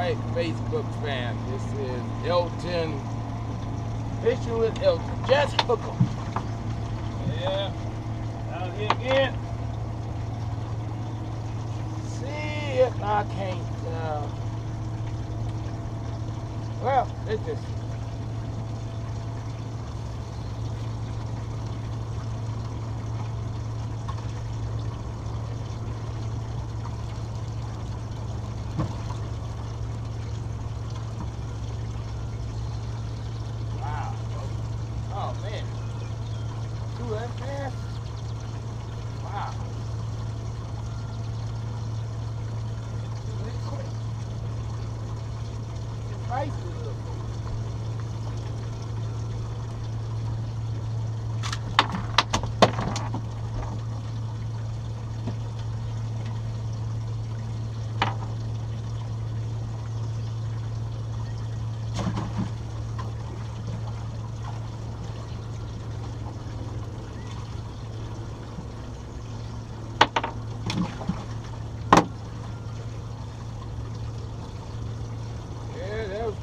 Alright, Facebook fam, this is Elton, fishing with Elton. Just hook 'em. Yeah, out here again. See if I can't, well, let's just see. Oh man, do that fast? Wow. Really quick. It's nice to look.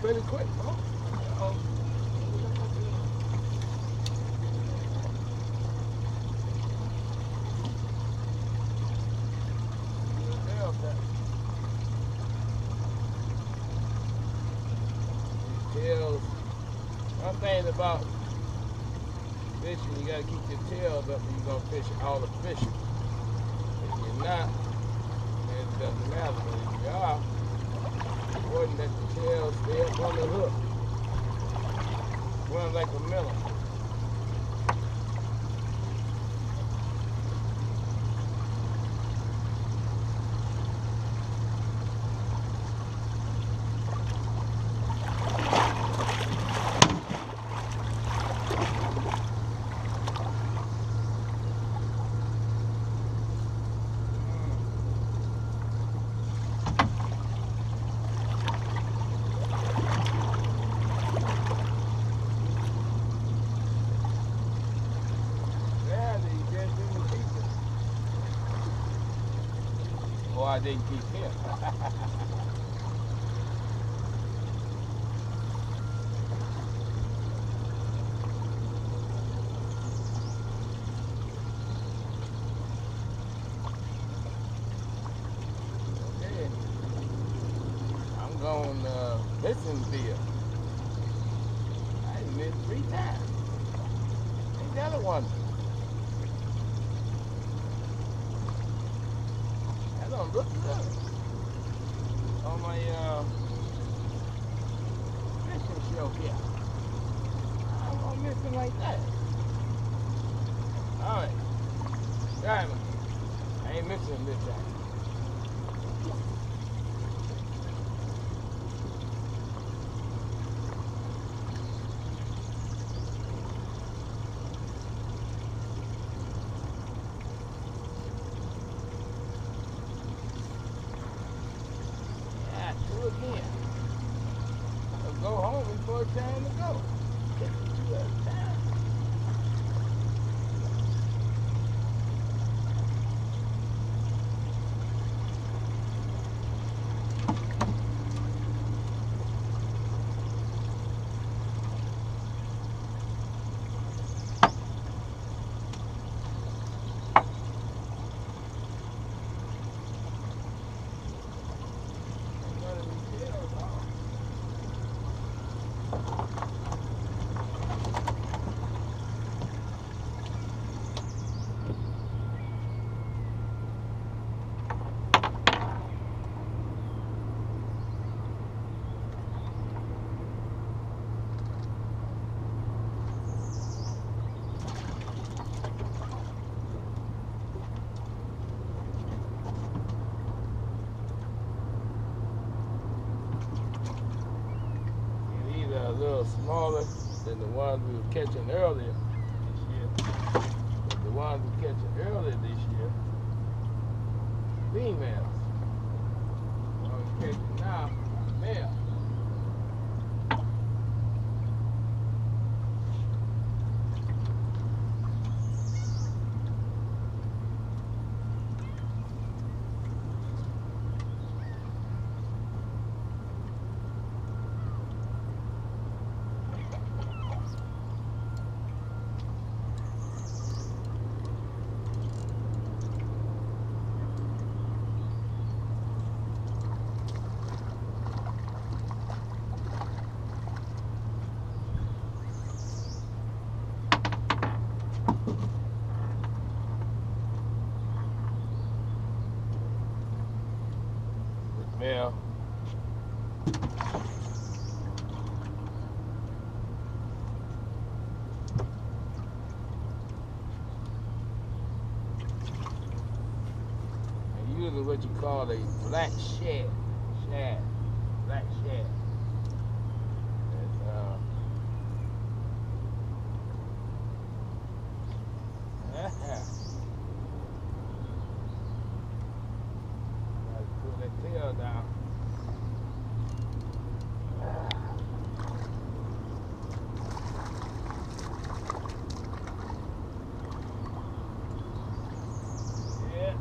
Pretty quick, huh? Tails. One thing about fishing, you gotta keep your tails up when you're gonna fish all the fishing. If you're not, then it doesn't matter. But if you are, important that the tail stay up on the hook. Run like a melon. Or I didn't keep him. Okay. I'm going missing deer. I missed 3 times. Ain't that a wonder? Don't look good on my fishing show here. I'm gonna miss him like that. Alright. Diamond. I ain't missing him this time. Again. I'll go home before it's time to go. Get the 2 at a time. A little smaller than the ones we were catching earlier this year. But the ones we were catching earlier this year, females. The ones we're catching now, male. smell. And usually what you call a black shad. Black shad. Pull that tail down. Yeah.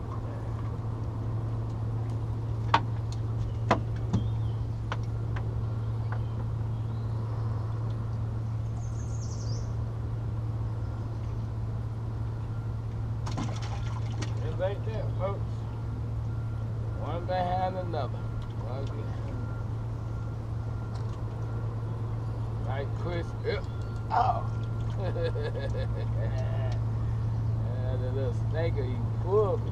Just like that, folks. One behind another. One behind. Like Chris. Oh! The little snaker, he pulled me.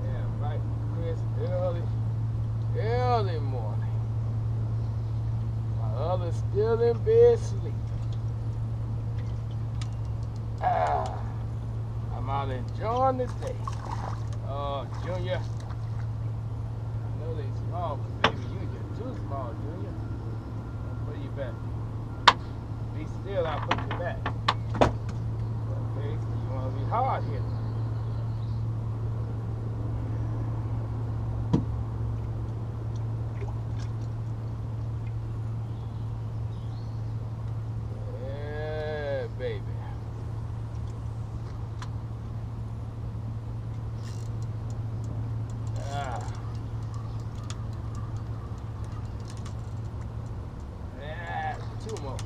Yeah, like Chris early morning. My other's still in bed sleeping. I'm out enjoying this day. Oh, Junior. I know they small, but baby, you just too small, Junior. I'll put you back. Be still, I'll put you back. Okay, so you want to be hard here. Yeah, baby. Two more.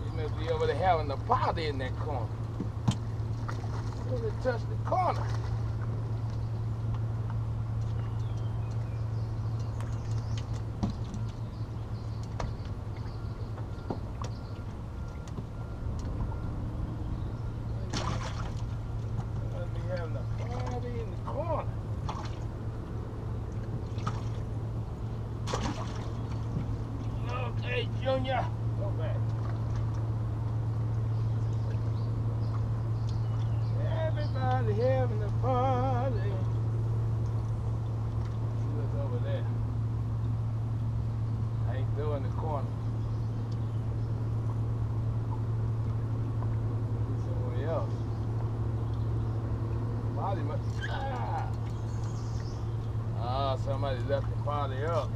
You must be over there having a party in that corner. You only touch the corner. You must be having a party in the corner. Okay, Junior, go back. Everybody having a party. See what's over there. I ain't still in the corner. Somewhere else. Party must. Ah, somebody left the party early.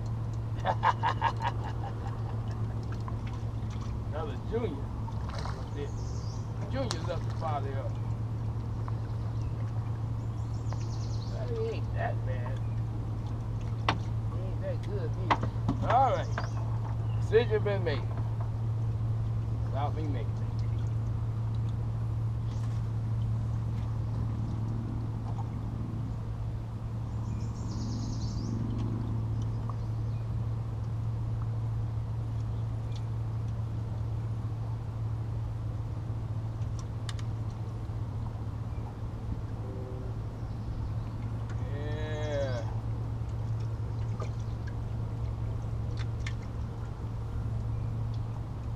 Another Junior. That's what it is. Junior left the party up. He ain't that bad. He ain't that good either. Alright. Decision been made. Without me making it.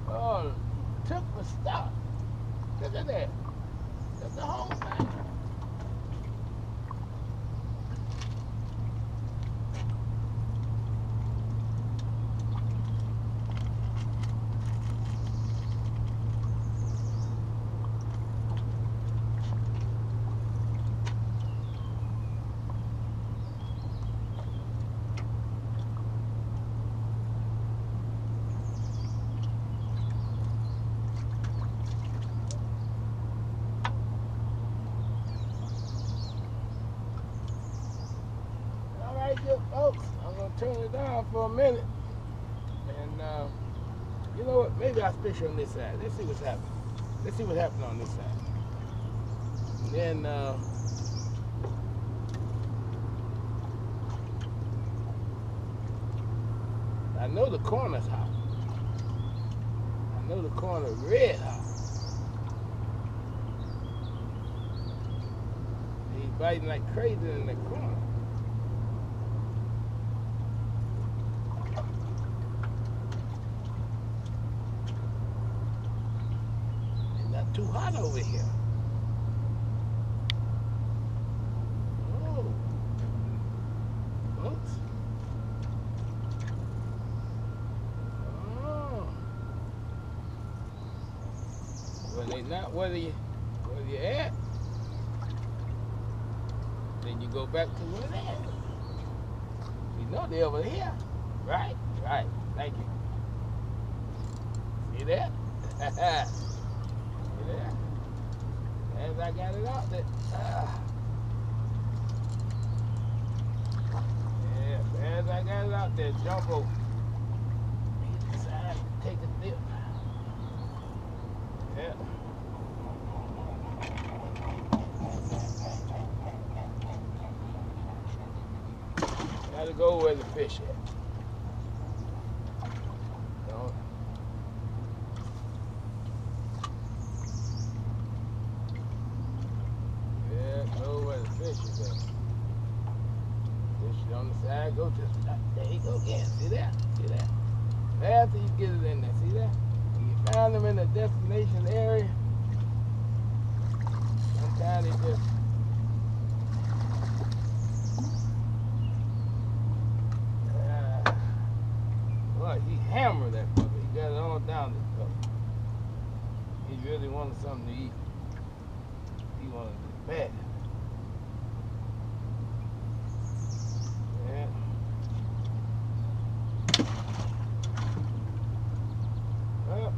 Oh, took the stop. Look at that. That's the whole thing. Folks, I'm going to turn it down for a minute. And, you know what? Maybe I'll fish on this side. Let's see what's happening. Let's see what happened on this side. And then, I know the corner's hot. I know the corner red hot. Need biting like crazy in the corner. It's not too hot over here. Oh, oops. Oh. When they not where you at, then you go back to where they at. You know they're over here. Right? Right. Thank you. See that? See that? As I got it out there. Yeah, as I got it out there, jump over. He decided to take a dip. Yeah. Gotta go where the fish at. Don't. Yeah, go where the fish is at. Fish on the side, go just there you go again. See that? See that? After you get it in there, see that? When you find them in the destination area, sometimes they just he hammered that puppy. He got it all down this puppy. He really wanted something to eat. He wanted it bad. Yeah.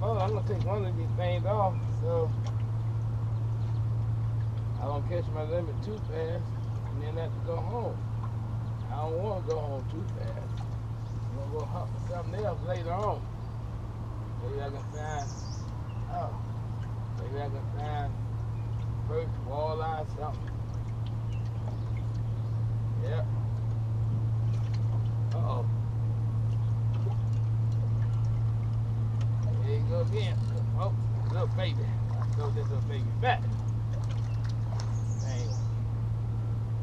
Well, I'm gonna take one of these things off so I don't catch my limit too fast and then have to go home. I don't want to go home too fast. I'm gonna go hunt for something else later on. Maybe I can find, maybe I can find perch, walleye, something. Yep. Uh-oh. There you go again. Oh, little baby. I throw this little baby back.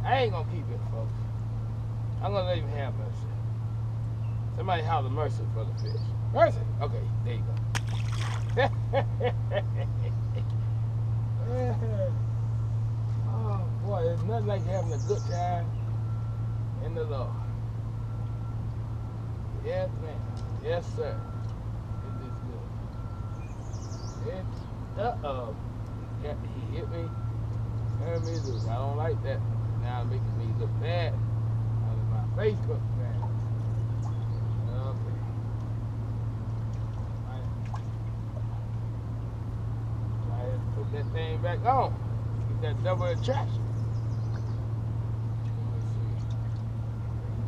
I ain't gonna keep it, folks. I'm gonna let him have mercy. Somebody holler mercy for the fish. Mercy? Okay, there you go. Oh boy, there's nothing like having a good time in the Lord. Yes, ma'am. Yes, sir. It is good. Yeah, he hit me. Turned me loose. I don't like that. Now it's making me look bad on my Facebook friends. Okay. I have to put that thing back on. Get that double attraction. Let me see.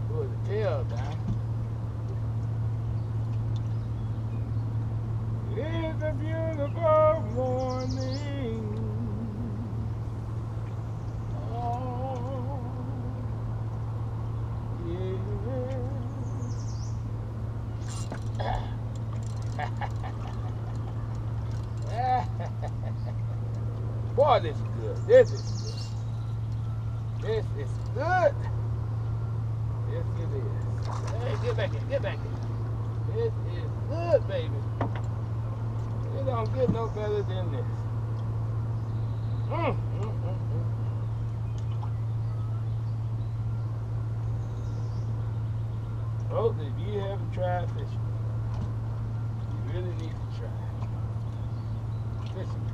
Pull the tail down. It's a beautiful morning. Oh, yeah. Boy, this is good. This is good. This is good. Yes, it is. Hey, get back in. Get back in. This is good, baby. It don't get no better than this. Folks, if you haven't tried fishing, you really need to try. Fishing.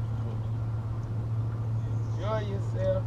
Enjoy yourself.